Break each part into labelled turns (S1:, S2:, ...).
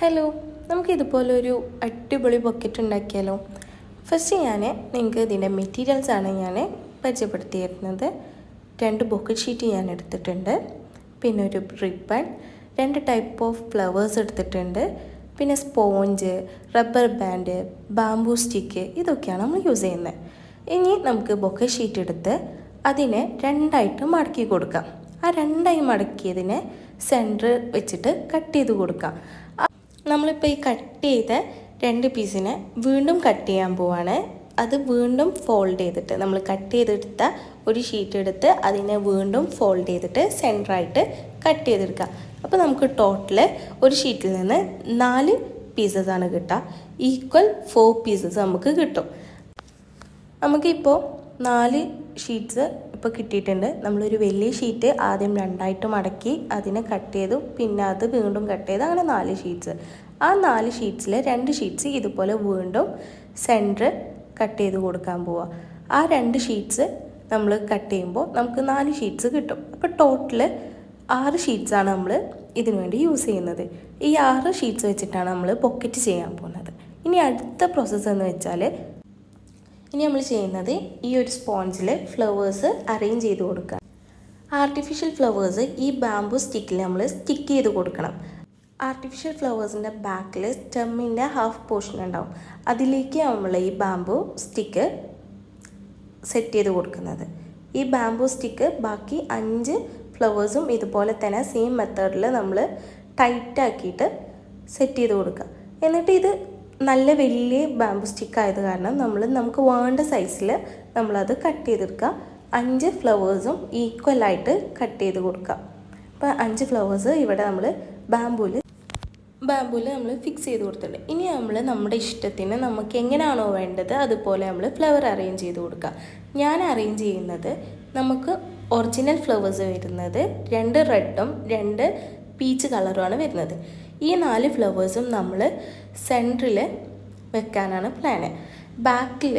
S1: Hello, നമുക്കിതുപോലൊരു അടിപൊളി ബൊക്കറ്റ് ഉണ്ടാക്കിയാലോ? First നിങ്ങൾക്ക് ഇതിൻ്റെ മെറ്റീരിയൽസാണ് ഞാൻ പരിചയപ്പെടുത്തി തരുന്നത്. 2 ബൊക്കറ്റ് ഷീറ്റ് ഞാൻ എടുത്തിട്ടുണ്ട്, പിന്നെ ഒരു റിബൺ, 2 ടൈപ്പ് ഓഫ് ഫ്ലവേഴ്സ് എടുത്തിട്ടുണ്ട്, പിന്നെ sponge, rubber band, bamboo stick, ഇതൊക്കെയാണ് നമ്മൾ യൂസ് ചെയ്യുന്നത്. ഇനി നമുക്ക് ബൊക്കറ്റ് ഷീറ്റ് എടുത്ത് അതിനെ 2ആയിട്ട് മടക്കി കൊടുക്കാം. ആ 2ആയി മടക്കിയതിനെ സെൻറ്റർ വെച്ചിട്ട് കട്ട് ചെയ്ത് കൊടുക്കാം. നമ്മളിപ്പോൾ ഈ കട്ട് ചെയ്ത 2 പീസിനെ വീണ്ടും കട്ട് ചെയ്യാൻ പോവാണ്. അത് വീണ്ടും ഫോൾഡ് ചെയ്തിട്ട് നമ്മൾ കട്ട് ചെയ്തെടുത്ത ഒരു ഷീറ്റ് എടുത്ത് അതിനെ വീണ്ടും ഫോൾഡ് ചെയ്തിട്ട് സെൻറ്ററായിട്ട് കട്ട് ചെയ്തെടുക്കുക. അപ്പോൾ നമുക്ക് ടോട്ടൽ ഒരു ഷീറ്റിൽ നിന്ന് 4 പീസസാണ് കിട്ടുക. ഈക്വൽ 4 പീസസ് നമുക്ക് കിട്ടും. നമുക്കിപ്പോൾ 4 ഷീറ്റ്സ് ഇപ്പോൾ കിട്ടിയിട്ടുണ്ട്. നമ്മളൊരു വലിയ ഷീറ്റ് ആദ്യം 2ആയിട്ട് മടക്കി അതിനെ കട്ട് ചെയ്തു, പിന്നെ അത് വീണ്ടും കട്ട് ചെയ്ത്, അങ്ങനെ 4 ഷീറ്റ്സ്. ആ 4 ഷീറ്റ്സിൽ 2 ഷീറ്റ്സ് ഇതുപോലെ വീണ്ടും സെൻറ്റർ കട്ട് ചെയ്ത് കൊടുക്കാൻ പോവുക. ആ 2 ഷീറ്റ്സ് നമ്മൾ കട്ട് ചെയ്യുമ്പോൾ നമുക്ക് 4 ഷീറ്റ്സ് കിട്ടും. അപ്പോൾ ടോട്ടൽ 6 ഷീറ്റ്സാണ് നമ്മൾ ഇതിനു വേണ്ടി യൂസ് ചെയ്യുന്നത്. ഈ 6 ഷീറ്റ്സ് വെച്ചിട്ടാണ് നമ്മൾ പോക്കറ്റ് ചെയ്യാൻ പോകുന്നത്. ഇനി അടുത്ത പ്രോസസ്സ് എന്ന് വെച്ചാൽ, ഇനി നമ്മൾ ചെയ്യുന്നത് ഈ ഒരു സ്പോഞ്ചിൽ ഫ്ലവേഴ്സ് അറേഞ്ച് ചെയ്ത് കൊടുക്കുക. ആർട്ടിഫിഷ്യൽ ഫ്ലവേഴ്സ് ഈ ബാംബൂ സ്റ്റിക്കിൽ നമ്മൾ സ്റ്റിക്ക് ചെയ്ത് കൊടുക്കണം. ആർട്ടിഫിഷ്യൽ ഫ്ലവേഴ്സിൻ്റെ ബാക്കിൽ സ്റ്റെമ്മിൻ്റെ ഹാഫ് പോർഷൻ ഉണ്ടാവും. അതിലേക്ക് നമ്മൾ ഈ ബാംബൂ സ്റ്റിക്ക് സെറ്റ് ചെയ്ത് കൊടുക്കുന്നത്. ഈ ബാംബൂ സ്റ്റിക്ക് ബാക്കി 5 ഫ്ലവേഴ്സും ഇതുപോലെ തന്നെ സെയിം മെത്തേഡിൽ നമ്മൾ ടൈറ്റാക്കിയിട്ട് സെറ്റ് ചെയ്ത് കൊടുക്കുക. എന്നിട്ട് ഇത് നല്ല വലിയ ബാംബൂ സ്റ്റിക്ക് ആയത് കാരണം നമുക്ക് വേണ്ട സൈസിൽ നമ്മളത് കട്ട് ചെയ്തെടുക്കുക. 5 ഫ്ലവേഴ്സും ഈക്വലായിട്ട് കട്ട് ചെയ്ത് കൊടുക്കുക. അപ്പോൾ 5 ഫ്ലവേഴ്സ് ഇവിടെ നമ്മൾ ബാംബൂല് നമ്മൾ ഫിക്സ് ചെയ്ത് കൊടുത്തിട്ടുണ്ട്. ഇനി നമ്മൾ നമ്മുടെ ഇഷ്ടത്തിന് നമുക്ക് എങ്ങനെയാണോ വേണ്ടത് അതുപോലെ നമ്മൾ ഫ്ലവർ അറേഞ്ച് ചെയ്ത് കൊടുക്കുക. ഞാൻ അറേഞ്ച് ചെയ്യുന്നത്, നമുക്ക് ഒറിജിനൽ ഫ്ലവേഴ്സ് വരുന്നത് 2 റെഡും 2 പീച്ച് കളറുമാണ് വരുന്നത്. ഈ 4 ഫ്ലവേഴ്സും നമ്മൾ സെൻറ്ററിൽ വെക്കാനാണ് പ്ലാന്. ബാക്കിൽ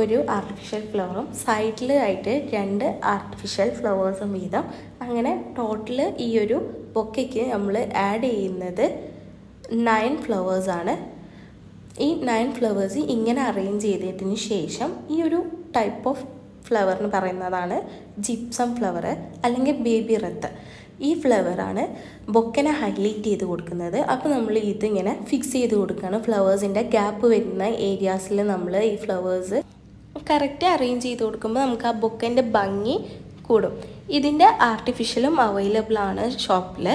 S1: ഒരു ആർട്ടിഫിഷ്യൽ ഫ്ലവറും സൈഡിലായിട്ട് 2 ആർട്ടിഫിഷ്യൽ ഫ്ലവേഴ്സും വീതം. അങ്ങനെ ടോട്ടൽ ഈ ഒരു ബൊക്കയ്ക്ക് നമ്മൾ ആഡ് ചെയ്യുന്നത് 9 ഫ്ലവേഴ്സാണ്. ഈ 9 ഫ്ലവേഴ്സ് ഇങ്ങനെ അറേഞ്ച് ചെയ്തതിന് ശേഷം ഈ ഒരു ടൈപ്പ് ഓഫ് ഫ്ലവറിന് പറയുന്നതാണ് ജിപ്സം ഫ്ലവർ അല്ലെങ്കിൽ ബേബി റെത്ത്. ഈ ഫ്ലവറാണ് ബൊക്കനെ ഹൈലൈറ്റ് ചെയ്ത് കൊടുക്കുന്നത്. അപ്പോൾ നമ്മൾ ഇതിങ്ങനെ ഫിക്സ് ചെയ്ത് കൊടുക്കുകയാണ്. ഫ്ലവേഴ്സിൻ്റെ ഗ്യാപ്പ് വരുന്ന ഏരിയാസിൽ നമ്മൾ ഈ ഫ്ലവേഴ്സ് കറക്റ്റ് അറേഞ്ച് ചെയ്ത് കൊടുക്കുമ്പോൾ നമുക്ക് ആ ബൊക്കൻ്റെ ഭംഗി കൂടും. ഇതിൻ്റെ ആർട്ടിഫിഷ്യലും അവൈലബിൾ ആണ് ഷോപ്പിൽ.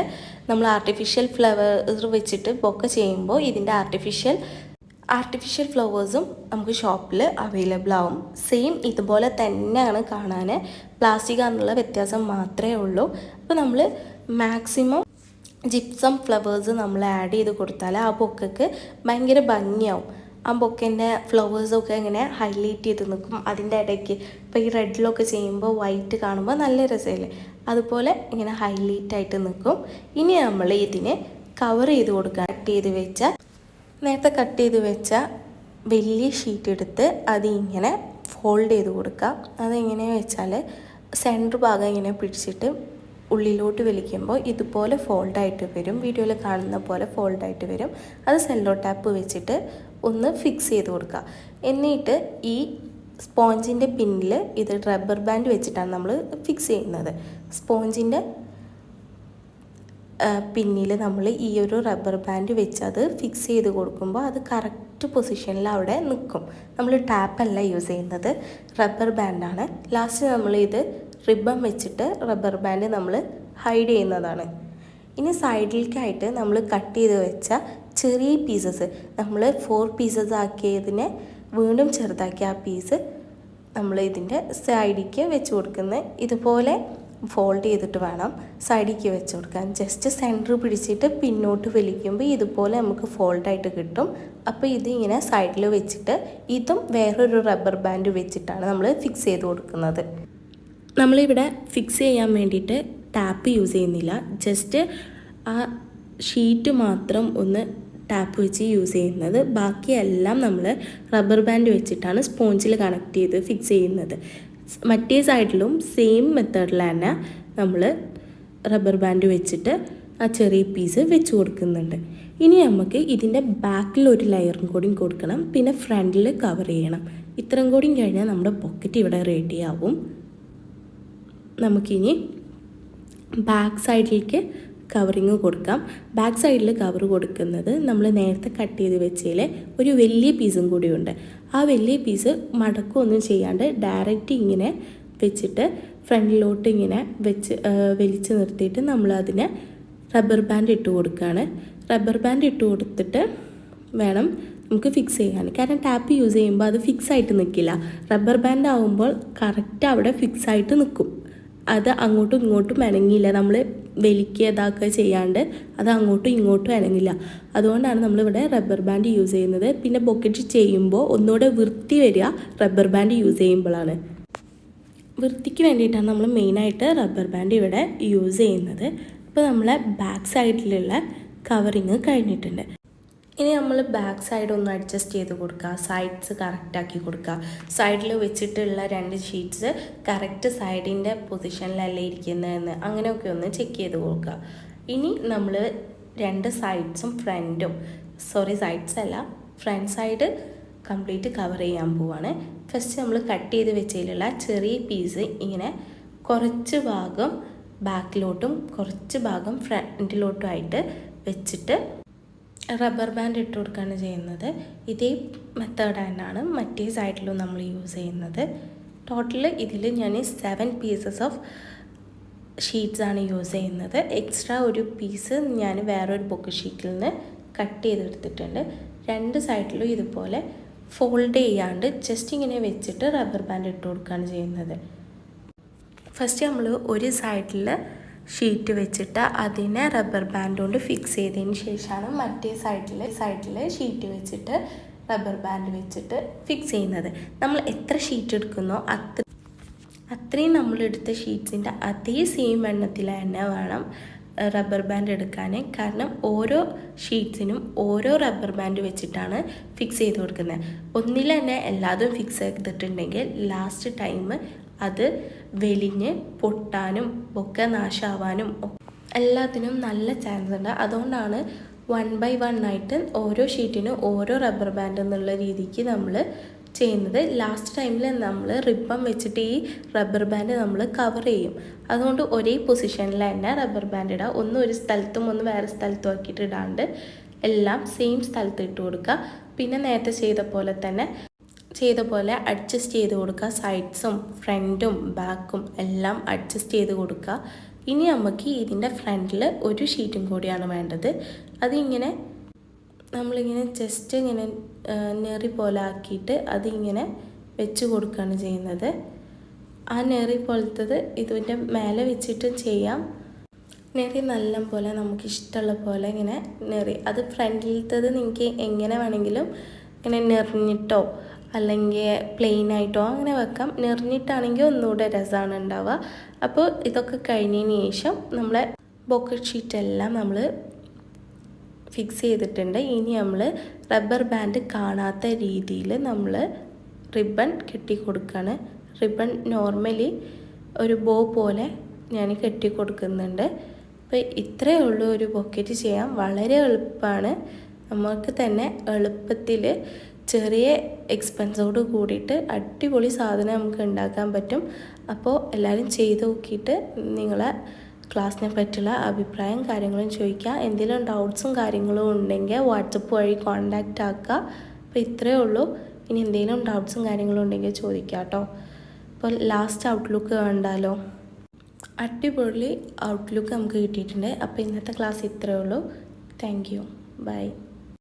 S1: നമ്മൾ ആർട്ടിഫിഷ്യൽ ഫ്ലവർ വെച്ചിട്ട് ബൊക്ക ചെയ്യുമ്പോൾ ഇതിൻ്റെ ആർട്ടിഫിഷ്യൽ ഫ്ലവേഴ്സും നമുക്ക് ഷോപ്പിൽ അവൈലബിൾ ആവും. സെയിം ഇതുപോലെ തന്നെയാണ് കാണാൻ, പ്ലാസ്റ്റിക് ആണെന്നുള്ള വ്യത്യാസം മാത്രമേ ഉള്ളൂ. അപ്പോൾ നമ്മൾ മാക്സിമം ജിപ്സം ഫ്ലവേഴ്സ് നമ്മൾ ആഡ് ചെയ്ത് കൊടുത്താൽ ആ ബൊക്കയ്ക്ക് ഭയങ്കര ഭംഗിയാവും. ആ ബൊക്കൻ്റെ ഫ്ലവേഴ്സൊക്കെ ഇങ്ങനെ ഹൈലൈറ്റ് ചെയ്ത് നിൽക്കും. അതിൻ്റെ ഇടയ്ക്ക് ഇപ്പോൾ ഈ റെഡിലൊക്കെ ചെയ്യുമ്പോൾ വൈറ്റ് കാണുമ്പോൾ നല്ല രസമല്ലേ, അതുപോലെ ഇങ്ങനെ ഹൈലൈറ്റ് ആയിട്ട് നിൽക്കും. ഇനി നമ്മൾ ഇതിനെ കവർ ചെയ്ത് കൊടുക്കുക. നേരത്തെ കട്ട് ചെയ്ത് വെച്ച വലിയ ഷീറ്റ് എടുത്ത് അതിങ്ങനെ ഫോൾഡ് ചെയ്ത് കൊടുക്കുക. അതെങ്ങനെ വെച്ചാൽ സെൻറ്റർ ഭാഗം ഇങ്ങനെ പിടിച്ചിട്ട് ഉള്ളിലോട്ട് വലിക്കുമ്പോൾ ഇതുപോലെ ഫോൾഡായിട്ട് വരും. വീഡിയോയിൽ കാണുന്ന പോലെ ഫോൾഡായിട്ട് വരും. അത് സെല്ലോ ടാപ്പ് വെച്ചിട്ട് ഒന്ന് ഫിക്സ് ചെയ്ത് കൊടുക്കുക. എന്നിട്ട് ഈ സ്പോഞ്ചിൻ്റെ പിന്നിൽ ഇത് റബ്ബർ ബാൻഡ് വെച്ചിട്ടാണ് നമ്മൾ ഫിക്സ് ചെയ്യുന്നത്. സ്പോഞ്ചിൻ്റെ പിന്നിൽ നമ്മൾ ഈ ഒരു റബ്ബർ ബാൻഡ് വെച്ച് അത് ഫിക്സ് ചെയ്ത് കൊടുക്കുമ്പോൾ അത് കറക്റ്റ് പൊസിഷനിൽ അവിടെ നിൽക്കും. നമ്മൾ ടാപ്പല്ല യൂസ് ചെയ്യുന്നത്, റബ്ബർ ബാൻഡാണ്. ലാസ്റ്റ് നമ്മൾ ഇത് റിബൺ വെച്ചിട്ട് റബ്ബർ ബാൻഡ് നമ്മൾ ഹൈഡ് ചെയ്യുന്നതാണ്. ഇനി സൈഡിലേക്കായിട്ട് നമ്മൾ കട്ട് ചെയ്ത് വെച്ച ചെറിയ പീസസ്, നമ്മൾ 4 പീസസ് ആക്കിയതിനെ വീണ്ടും ചെറുതാക്കി ആ പീസ് നമ്മൾ ഇതിൻ്റെ സൈഡിലേക്ക് വെച്ച് കൊടുക്കുന്നത്. ഇതുപോലെ ഫോൾഡ് ചെയ്തിട്ട് വേണം സൈഡിലേക്ക് വെച്ച് കൊടുക്കാൻ. ജസ്റ്റ് സെൻറ്റർ പിടിച്ചിട്ട് പിന്നോട്ട് വലിക്കുമ്പോൾ ഇതുപോലെ നമുക്ക് ഫോൾഡായിട്ട് കിട്ടും. അപ്പോൾ ഇതിങ്ങനെ സൈഡിൽ വെച്ചിട്ട് ഇതും വേറൊരു റബ്ബർ ബാൻഡ് വെച്ചിട്ടാണ് നമ്മൾ ഫിക്സ് ചെയ്ത് കൊടുക്കുന്നത്. നമ്മളിവിടെ ഫിക്സ് ചെയ്യാൻ വേണ്ടിയിട്ട് ടാപ്പ് യൂസ് ചെയ്യുന്നില്ല, ജസ്റ്റ് ആ ഷീറ്റ് മാത്രം ഒന്ന് ടാപ്പ് വെച്ച് യൂസ് ചെയ്യുന്നത്. ബാക്കിയെല്ലാം നമ്മൾ റബ്ബർ ബാൻഡ് വെച്ചിട്ടാണ് സ്പോഞ്ചിൽ കണക്ട് ചെയ്ത് ഫിക്സ് ചെയ്യുന്നത്. മറ്റേ സൈഡിലും സെയിം മെത്തേഡിൽ തന്നെ നമ്മൾ റബ്ബർ ബാൻഡ് വെച്ചിട്ട് ആ ചെറിയ പീസ് വെച്ച് കൊടുക്കുന്നുണ്ട്. ഇനി നമുക്ക് ഇതിൻ്റെ ബാക്കിൽ ഒരു ലെയറും കൂടി കൊടുക്കണം, പിന്നെ ഫ്രണ്ടിൽ കവർ ചെയ്യണം. ഇത്രയും കൂടി കഴിഞ്ഞാൽ നമ്മുടെ പോക്കറ്റ് ഇവിടെ റെഡിയാവും. നമുക്കിനി ബാക്ക് സൈഡിലേക്ക് കവറിങ് കൊടുക്കാം. ബാക്ക് സൈഡിൽ കവർ കൊടുക്കുന്നത് നമ്മൾ നേരത്തെ കട്ട് ചെയ്ത് വെച്ചതിൽ ഒരു വലിയ പീസും കൂടിയുണ്ട്. ആ വലിയ പീസ് മടക്കുകയൊന്നും ചെയ്യാണ്ട് ഡയറക്റ്റ് ഇങ്ങനെ വെച്ചിട്ട് ഫ്രണ്ടിലോട്ട് ഇങ്ങനെ വലിച്ച് നിർത്തിയിട്ട് നമ്മളതിനെ റബ്ബർ ബാൻഡ് ഇട്ട് കൊടുക്കുകയാണ്. റബ്ബർ ബാൻഡ് ഇട്ട് കൊടുത്തിട്ട് വേണം നമുക്ക് ഫിക്സ് ചെയ്യാൻ. കാരണം ടാപ്പ് യൂസ് ചെയ്യുമ്പോൾ അത് ഫിക്സ് ആയിട്ട് നിൽക്കില്ല. റബ്ബർ ബാൻഡ് ആകുമ്പോൾ കറക്റ്റ് അവിടെ ഫിക്സ് ആയിട്ട് നിൽക്കും. അത് അങ്ങോട്ടും ഇങ്ങോട്ടും അനങ്ങില്ല. നമ്മൾ വലിക്കുക ഇതാക്കുക ചെയ്യാണ്ട് അത് അങ്ങോട്ടും ഇങ്ങോട്ടും അനങ്ങില്ല. അതുകൊണ്ടാണ് നമ്മളിവിടെ റബ്ബർ ബാൻഡ് യൂസ് ചെയ്യുന്നത്. പിന്നെ ബൊക്കറ്റ് ചെയ്യുമ്പോൾ ഒന്നുകൂടെ വൃത്തി വരിക റബ്ബർ ബാൻഡ് യൂസ് ചെയ്യുമ്പോഴാണ്. വൃത്തിക്ക് വേണ്ടിയിട്ടാണ് നമ്മൾ മെയിനായിട്ട് റബ്ബർ ബാൻഡ് ഇവിടെ യൂസ് ചെയ്യുന്നത്. ഇപ്പോൾ നമ്മളെ ബാക്ക് സൈഡിലുള്ള കവറിങ് കഴിഞ്ഞിട്ടുണ്ട്. ഇനി നമ്മൾ ബാക്ക് സൈഡ് ഒന്ന് അഡ്ജസ്റ്റ് ചെയ്ത് കൊടുക്കുക, സൈഡ്സ് കറക്റ്റാക്കി കൊടുക്കുക. സൈഡിൽ വെച്ചിട്ടുള്ള 2 ഷീറ്റ്സ് കറക്റ്റ് സൈഡിൻ്റെ പൊസിഷനിലല്ലേ ഇരിക്കുന്നതെന്ന് അങ്ങനെയൊക്കെ ഒന്ന് ചെക്ക് ചെയ്ത് കൊടുക്കുക. ഇനി നമ്മൾ 2 സൈഡ്സും സൈഡ്സ് അല്ല ഫ്രണ്ട് സൈഡ് കംപ്ലീറ്റ് കവർ ചെയ്യാൻ പോവാണ്. ഫസ്റ്റ് നമ്മൾ കട്ട് ചെയ്ത് വെച്ചതിലുള്ള ചെറിയ പീസ് ഇങ്ങനെ കുറച്ച് ഭാഗം ബാക്കിലോട്ടും കുറച്ച് ഭാഗം ഫ്രണ്ടിലോട്ടും ആയിട്ട് വെച്ചിട്ട് റബ്ബർ ബാൻഡ് ഇട്ട് കൊടുക്കുകയാണ് ചെയ്യുന്നത്. ഇതേ മെത്തേഡ് തന്നെയാണ് മറ്റേ സൈഡിലും നമ്മൾ യൂസ് ചെയ്യുന്നത്. ടോട്ടൽ ഇതിൽ ഞാൻ 7 പീസസ് ഓഫ് ഷീറ്റ്സാണ് യൂസ് ചെയ്യുന്നത്. എക്സ്ട്രാ ഒരു പീസ് ഞാൻ വേറൊരു ബൊക്കറ്റ് ഷീറ്റിൽ നിന്ന് കട്ട് ചെയ്തെടുത്തിട്ടുണ്ട്. 2 സൈഡിലും ഇതുപോലെ ഫോൾഡ് ചെയ്യാണ്ട് ജസ്റ്റ് ഇങ്ങനെ വെച്ചിട്ട് റബ്ബർ ബാൻഡ് ഇട്ട് കൊടുക്കുകയാണ് ചെയ്യുന്നത്. ഫസ്റ്റ് നമ്മൾ ഒരു സൈഡിൽ ഷീറ്റ് വെച്ചിട്ട് അതിനെ റബ്ബർ ബാൻഡ് കൊണ്ട് ഫിക്സ് ചെയ്തതിന് ശേഷമാണ് മറ്റേ സൈഡിൽ ഷീറ്റ് വെച്ചിട്ട് റബ്ബർ ബാൻഡ് വെച്ചിട്ട് ഫിക്സ് ചെയ്യുന്നത്. നമ്മൾ എത്ര ഷീറ്റ് എടുക്കുന്നോ അത്രയും നമ്മളെടുത്ത ഷീറ്റ്സിൻ്റെ അതേ സെയിം എണ്ണത്തിൽ തന്നെ വേണം റബ്ബർ ബാൻഡ് എടുക്കാൻ. കാരണം ഓരോ ഷീറ്റ്സിനും ഓരോ റബ്ബർ ബാൻഡ് വെച്ചിട്ടാണ് ഫിക്സ് ചെയ്ത് കൊടുക്കുന്നത്. ഒന്നിൽ തന്നെ എല്ലാതും ഫിക്സ് ചെയ്തിട്ടുണ്ടെങ്കിൽ ലാസ്റ്റ് ടൈം അത് വെലിഞ്ഞ് പൊട്ടാനും ഒക്കെ നാശാവാനും എല്ലാത്തിനും നല്ല ചാൻസ് ഉണ്ട്. അതുകൊണ്ടാണ് 1 by 1 ആയിട്ട് ഓരോ ഷീറ്റിനും ഓരോ റബ്ബർ ബാൻഡ് എന്നുള്ള രീതിക്ക് നമ്മൾ ചെയ്യുന്നത്. ലാസ്റ്റ് ടൈമിൽ നമ്മൾ റിബൺ വെച്ചിട്ട് ഈ റബ്ബർ ബാൻഡ് നമ്മൾ കവർ ചെയ്യും. അതുകൊണ്ട് ഒരേ പൊസിഷനിൽ തന്നെ റബ്ബർ ബാൻഡ് ഇടുക. ഒന്ന് ഒരു സ്ഥലത്തും ഒന്ന് വേറെ സ്ഥലത്തും ആക്കിയിട്ട് ഇടാണ്ട് എല്ലാം സെയിം സ്ഥലത്ത് ഇട്ട് കൊടുക്കുക. പിന്നെ നേരത്തെ ചെയ്ത പോലെ അഡ്ജസ്റ്റ് ചെയ്ത് കൊടുക്കുക. സൈഡ്സും ഫ്രണ്ടും ബാക്കും എല്ലാം അഡ്ജസ്റ്റ് ചെയ്ത് കൊടുക്കുക. ഇനി നമുക്ക് ഇതിൻ്റെ ഫ്രണ്ടിൽ ഒരു ഷീറ്റും കൂടിയാണ് വേണ്ടത്. അതിങ്ങനെ നമ്മളിങ്ങനെ ജസ്റ്റ് ഇങ്ങനെ നെറി പോലെ ആക്കിയിട്ട് അതിങ്ങനെ വെച്ച് കൊടുക്കുകയാണ് ചെയ്യുന്നത്. ആ നെറി പോലത്തത് ഇതിൻ്റെ മേലെ വെച്ചിട്ട് ചെയ്യാം. നെറി നല്ല പോലെ നമുക്ക് ഇഷ്ടമുള്ള പോലെ ഇങ്ങനെ നെറി അത് ഫ്രണ്ടിലത്തത് നിങ്ങൾക്ക് എങ്ങനെ വേണമെങ്കിലും ഇങ്ങനെ നെറിഞ്ഞിട്ടോ അല്ലെങ്കിൽ പ്ലെയിൻ ആയിട്ടോ അങ്ങനെ വെക്കാം. നെറിഞ്ഞിട്ടാണെങ്കിൽ ഒന്നുകൂടെ രസമാണ് ഉണ്ടാവുക. അപ്പോൾ ഇതൊക്കെ കഴിഞ്ഞതിന് ശേഷം നമ്മളെ ബൊക്കറ്റ് ഷീറ്റെല്ലാം നമ്മൾ ഫിക്സ് ചെയ്തിട്ടുണ്ട്. ഇനി നമ്മൾ റബ്ബർ ബാൻഡ് കാണാത്ത രീതിയിൽ നമ്മൾ റിബൺ കെട്ടി കൊടുക്കുകയാണ്. റിബൺ നോർമലി ഒരു ബോ പോലെ ഞാൻ കെട്ടി കൊടുക്കുന്നുണ്ട്. അപ്പോൾ ഇത്രയേ ഉള്ളൂ ഒരു ബൊക്കറ്റ് ചെയ്യാൻ. വളരെ എളുപ്പമാണ്. നമുക്ക് തന്നെ എളുപ്പത്തിൽ ചെറിയ എക്സ്പെൻസോട് കൂടിയിട്ട് അടിപൊളി സാധനം നമുക്ക് ഉണ്ടാക്കാൻ പറ്റും. അപ്പോൾ എല്ലാവരും ചെയ്ത് നോക്കിയിട്ട് നിങ്ങളെ ക്ലാസ്സിനെ പറ്റിയുള്ള അഭിപ്രായം കാര്യങ്ങളും ചോദിക്കുക. എന്തെങ്കിലും ഡൗട്ട്സും കാര്യങ്ങളും ഉണ്ടെങ്കിൽ വാട്സപ്പ് വഴി കോൺടാക്റ്റ് ആക്കുക. അപ്പോൾ ഇത്രയേ ഉള്ളൂ. ഇനി എന്തെങ്കിലും ഡൗട്ട്സും കാര്യങ്ങളും ഉണ്ടെങ്കിൽ ചോദിക്കുക കേട്ടോ. അപ്പോൾ ലാസ്റ്റ് ഔട്ട്ലുക്ക് കണ്ടാലോ? അടിപൊളി ഔട്ട്ലുക്ക് നമുക്ക് കിട്ടിയിട്ടുണ്ട്. അപ്പോൾ ഇന്നത്തെ ക്ലാസ് ഇത്രയേ ഉള്ളൂ. Thank you. ബൈ.